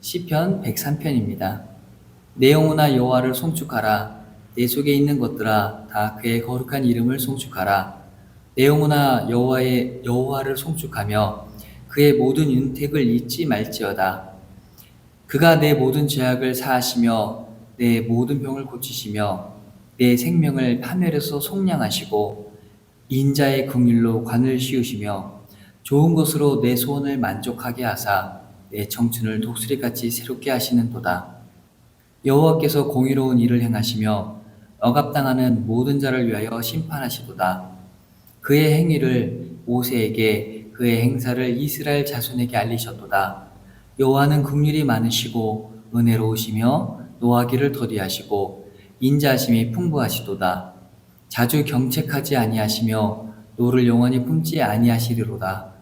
시편 103편입니다. 내 영혼아 여호와를 송축하라. 내 속에 있는 것들아 다 그의 거룩한 이름을 송축하라. 내 영혼아 여호와를 송축하며 그의 모든 윤택을 잊지 말지어다. 그가 내 모든 죄악을 사하시며 내 모든 병을 고치시며 내 생명을 파멸에서 속량하시고 인자의 긍휼로 관을 씌우시며 좋은 것으로 내 소원을 만족하게 하사 내 청춘을 독수리같이 새롭게 하시는도다. 여호와께서 공의로운 일을 행하시며 억압당하는 모든 자를 위하여 심판하시도다. 그의 행위를 모세에게 그의 행사를 이스라엘 자손에게 알리셨도다. 여호와는 긍휼이 많으시고 은혜로우시며 노하기를 더디하시고 인자하심이 풍부하시도다. 자주 경책하지 아니하시며 노를 영원히 품지 아니하시리로다.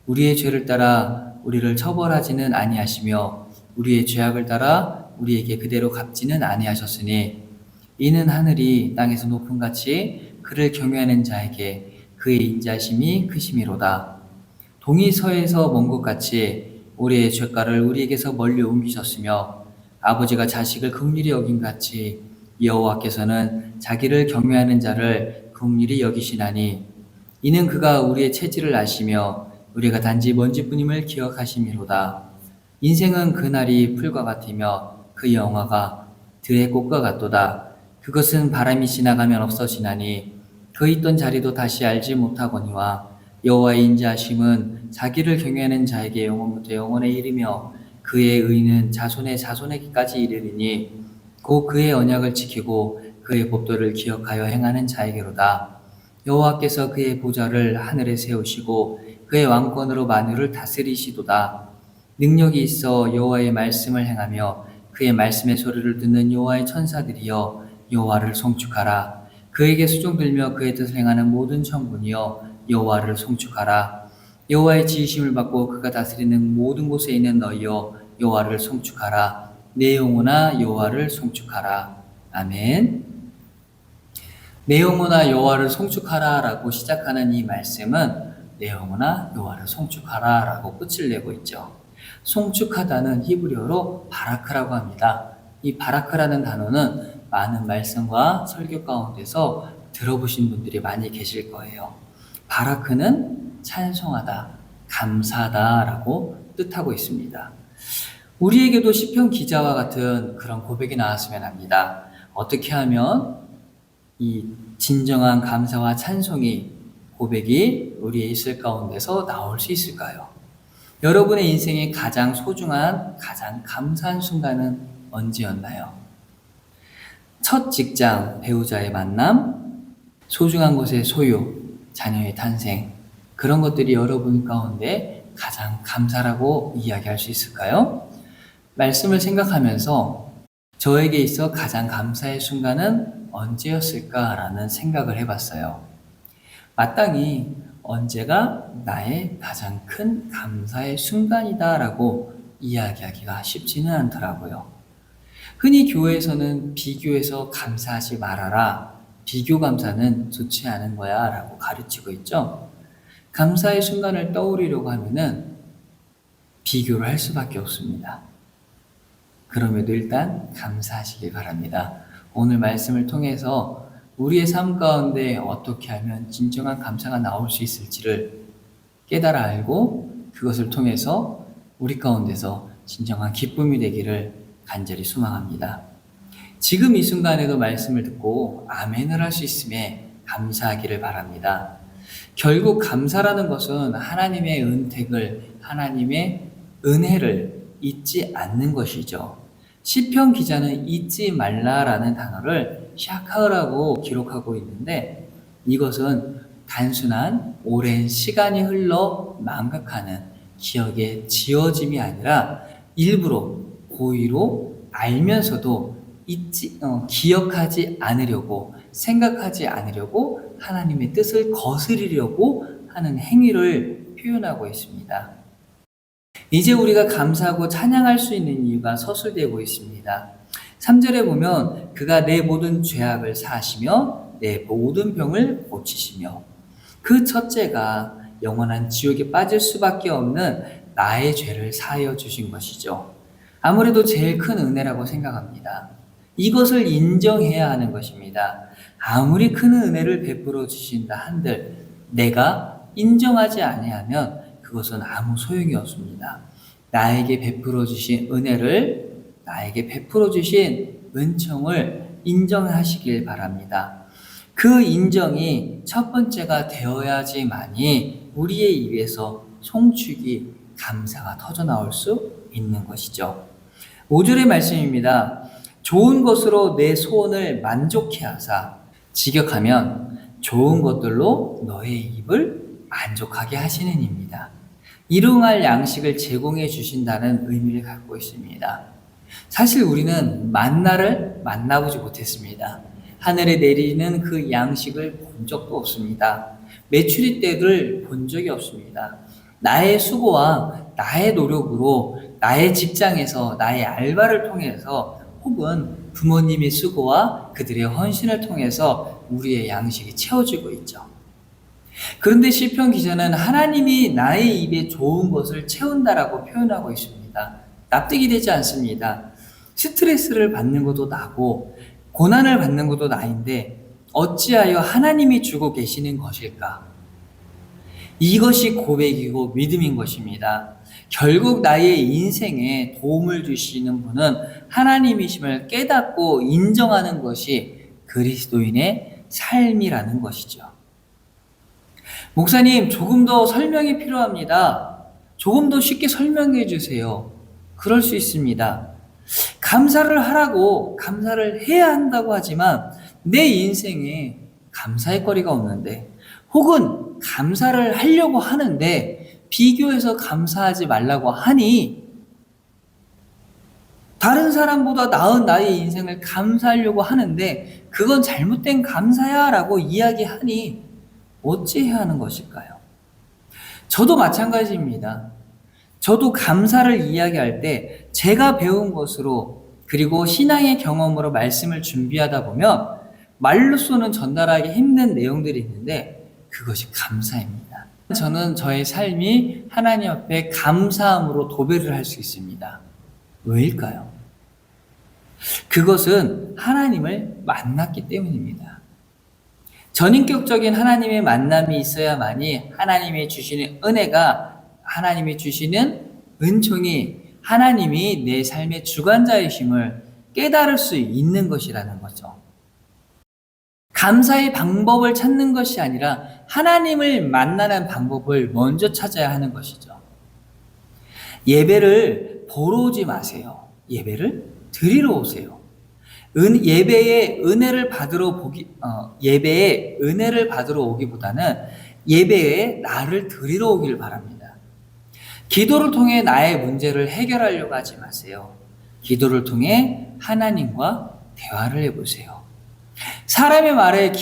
우리의 죄를 따라 우리를 처벌하지는 아니하시며 우리의 죄악을 따라 우리에게 그대로 갚지는 아니하셨으니 이는 하늘이 땅에서 높음같이 그를 경외하는 자에게 그의 인자심이 크심이로다. 동이 서에서 먼 것 같이 우리의 죄가를 우리에게서 멀리 옮기셨으며 아버지가 자식을 긍휼히 여긴 같이 여호와께서는 자기를 경외하는 자를 긍휼히 여기시나니 이는 그가 우리의 체질을 아시며 우리가 단지 먼지뿐임을 기억하심이로다. 인생은 그날이 풀과 같으며 그 영화가 들의 꽃과 같도다. 그것은 바람이 지나가면 없어지나니 그 있던 자리도 다시 알지 못하거니와 여호와의 인자하심은 자기를 경외하는 자에게 영원부터 영원에 이르며 그의 의는 자손의 자손에게까지 이르리니 곧 그의 언약을 지키고 그의 법도를 기억하여 행하는 자에게로다. 여호와께서 그의 보좌를 하늘에 세우시고 그의 왕권으로 만유를 다스리시도다. 능력이 있어 여호와의 말씀을 행하며 그의 말씀의 소리를 듣는 여호와의 천사들이여 여호와를 송축하라. 그에게 수종들며 그의 뜻을 행하는 모든 천군이여 여호와를 송축하라. 여호와의 지으심을 받고 그가 다스리는 모든 곳에 있는 너희여 여호와를 송축하라. 내 영혼아 여호와를 송축하라. 아멘. 내 영혼아 여호와를 송축하라 라고 시작하는 이 말씀은 내 영혼아 여호와를 송축하라 라고 끝을 내고 있죠. 송축하다는 히브리어로 바라크라고 합니다. 이 바라크라는 단어는 많은 말씀과 설교 가운데서 들어보신 분들이 많이 계실 거예요. 바라크는 찬송하다, 감사하다 라고 뜻하고 있습니다. 우리에게도 시편 기자와 같은 그런 고백이 나왔으면 합니다. 어떻게 하면 이 진정한 감사와 찬송이 고백이 우리의 있을 가운데서 나올 수 있을까요? 여러분의 인생의 가장 소중한, 가장 감사한 순간은 언제였나요? 첫 직장, 배우자의 만남, 소중한 곳의 소유, 자녀의 탄생, 그런 것들이 여러분 가운데 가장 감사라고 이야기할 수 있을까요? 말씀을 생각하면서 저에게 있어 가장 감사의 순간은 언제였을까라는 생각을 해봤어요. 마땅히 언제가 나의 가장 큰 감사의 순간이다라고 이야기하기가 쉽지는 않더라고요. 흔히 교회에서는 비교해서 감사하지 말아라. 비교 감사는 좋지 않은 거야 라고 가르치고 있죠. 감사의 순간을 떠올리려고 하면은 비교를 할 수밖에 없습니다. 그럼에도 일단 감사하시길 바랍니다. 오늘 말씀을 통해서 우리의 삶 가운데 어떻게 하면 진정한 감사가 나올 수 있을지를 깨달아 알고 그것을 통해서 우리 가운데서 진정한 기쁨이 되기를 간절히 소망합니다. 지금 이 순간에도 말씀을 듣고 아멘을 할 수 있음에 감사하기를 바랍니다. 결국 감사라는 것은 하나님의 은택을, 하나님의 은혜를 잊지 않는 것이죠. 시편 기자는 잊지 말라라는 단어를 샤카라고 기록하고 있는데 이것은 단순한 오랜 시간이 흘러 망각하는 기억의 지워짐이 아니라 일부러 고의로 알면서도 기억하지 않으려고 생각하지 않으려고 하나님의 뜻을 거스리려고 하는 행위를 표현하고 있습니다. 이제 우리가 감사하고 찬양할 수 있는 이유가 서술되고 있습니다. 3절에 보면 그가 내 모든 죄악을 사하시며 내 모든 병을 고치시며 그 첫째가 영원한 지옥에 빠질 수밖에 없는 나의 죄를 사하여 주신 것이죠. 아무래도 제일 큰 은혜라고 생각합니다. 이것을 인정해야 하는 것입니다. 아무리 큰 은혜를 베풀어 주신다 한들 내가 인정하지 아니하면 그것은 아무 소용이 없습니다. 나에게 베풀어 주신 은혜를, 나에게 베풀어 주신 은총을 인정하시길 바랍니다. 그 인정이 첫 번째가 되어야지만이 우리의 입에서 송축이, 감사가 터져나올 수 있는 것이죠. 5절의 말씀입니다. 좋은 것으로 내 소원을 만족해 하사 직역하면 좋은 것들로 너의 입을 만족하게 하시는 입니다. 일용할 양식을 제공해 주신다는 의미를 갖고 있습니다. 사실 우리는 만나를 만나보지 못했습니다. 하늘에 내리는 그 양식을 본 적도 없습니다. 메추리 떼를 본 적이 없습니다. 나의 수고와 나의 노력으로 나의 직장에서 나의 알바를 통해서 혹은 부모님의 수고와 그들의 헌신을 통해서 우리의 양식이 채워지고 있죠. 그런데 시편 기자는 하나님이 나의 입에 좋은 것을 채운다라고 표현하고 있습니다. 납득이 되지 않습니다. 스트레스를 받는 것도 나고 고난을 받는 것도 나인데 어찌하여 하나님이 주고 계시는 것일까? 이것이 고백이고 믿음인 것입니다. 결국 나의 인생에 도움을 주시는 분은 하나님이심을 깨닫고 인정하는 것이 그리스도인의 삶이라는 것이죠. 목사님, 조금 더 설명이 필요합니다. 조금 더 쉽게 설명해 주세요. 그럴 수 있습니다. 감사를 하라고, 감사를 해야 한다고 하지만 내 인생에 감사의 거리가 없는데, 혹은 감사를 하려고 하는데 비교해서 감사하지 말라고 하니 다른 사람보다 나은 나의 인생을 감사하려고 하는데 그건 잘못된 감사야 라고 이야기하니 어찌해야 하는 것일까요? 저도 마찬가지입니다. 저도 감사를 이야기할 때 제가 배운 것으로 그리고 신앙의 경험으로 말씀을 준비하다 보면 말로서는 전달하기 힘든 내용들이 있는데 그것이 감사입니다. 저는 저의 삶이 하나님 앞에 감사함으로 도배를 할 수 있습니다. 왜일까요? 그것은 하나님을 만났기 때문입니다. 전인격적인 하나님의 만남이 있어야만이 하나님이 주시는 은혜가, 하나님이 주시는 은총이 하나님이 내 삶의 주관자이심을 깨달을 수 있는 것이라는 거죠. 감사의 방법을 찾는 것이 아니라 하나님을 만나는 방법을 먼저 찾아야 하는 것이죠. 예배를 보러 오지 마세요. 예배를 드리러 오세요. 예배에 은혜를 받으러 오기보다는 예배에 나를 드리러 오기를 바랍니다. 기도를 통해 나의 문제를 해결하려고 하지 마세요. 기도를 통해 하나님과 대화를 해보세요. 사람의 말에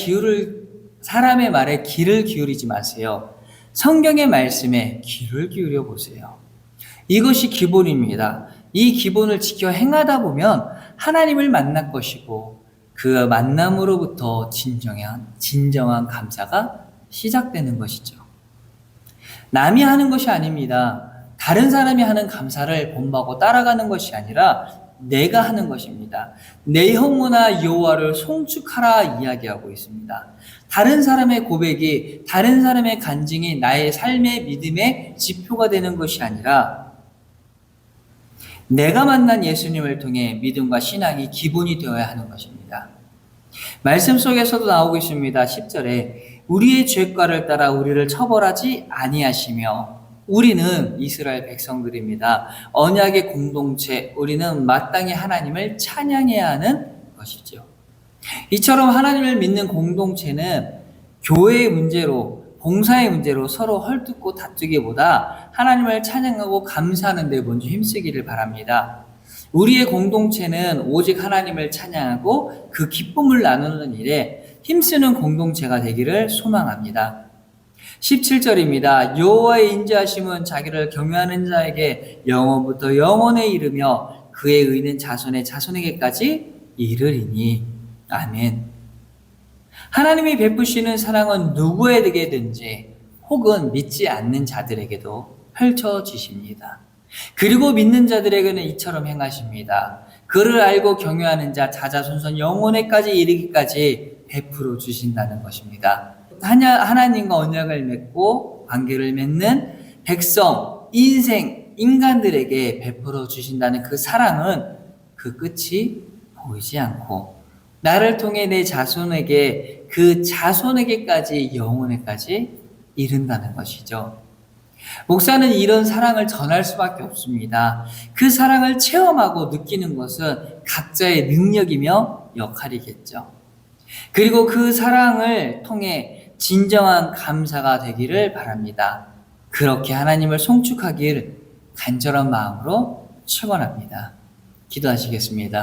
귀를 기울이지 마세요. 성경의 말씀에 귀를 기울여 보세요. 이것이 기본입니다. 이 기본을 지켜 행하다 보면 하나님을 만날 것이고 그 만남으로부터 진정한 감사가 시작되는 것이죠. 남이 하는 것이 아닙니다. 다른 사람이 하는 감사를 본보고 따라가는 것이 아니라 내가 하는 것입니다. 내 영혼아 여호와를 송축하라 이야기하고 있습니다. 다른 사람의 고백이, 다른 사람의 간증이 나의 삶의 믿음의 지표가 되는 것이 아니라 내가 만난 예수님을 통해 믿음과 신앙이 기본이 되어야 하는 것입니다. 말씀 속에서도 나오고 있습니다. 10절에 우리의 죄과를 따라 우리를 처벌하지 아니하시며, 우리는 이스라엘 백성들입니다. 언약의 공동체, 우리는 마땅히 하나님을 찬양해야 하는 것이죠. 이처럼 하나님을 믿는 공동체는 교회의 문제로, 봉사의 문제로 서로 헐뜯고 다투기보다 하나님을 찬양하고 감사하는 데 먼저 힘쓰기를 바랍니다. 우리의 공동체는 오직 하나님을 찬양하고 그 기쁨을 나누는 일에 힘쓰는 공동체가 되기를 소망합니다. 17절입니다. 여호와의 인자하심은 자기를 경외하는 자에게 영원부터 영원에 이르며 그의 의는 자손의 자손에게까지 이르리니. 아멘. 하나님이 베푸시는 사랑은 누구에게든지 혹은 믿지 않는 자들에게도 펼쳐지십니다. 그리고 믿는 자들에게는 이처럼 행하십니다. 그를 알고 경외하는 자 자자손손 영혼에까지 이르기까지 베풀어 주신다는 것입니다. 하나님과 언약을 맺고 관계를 맺는 백성, 인간들에게 베풀어 주신다는 그 사랑은 그 끝이 보이지 않고 나를 통해 내 자손에게 그 자손에게까지 영혼에까지 이른다는 것이죠. 목사는 이런 사랑을 전할 수밖에 없습니다. 그 사랑을 체험하고 느끼는 것은 각자의 능력이며 역할이겠죠. 그리고 그 사랑을 통해 진정한 감사가 되기를 바랍니다. 그렇게 하나님을 송축하길 간절한 마음으로 축원합니다. 기도하시겠습니다.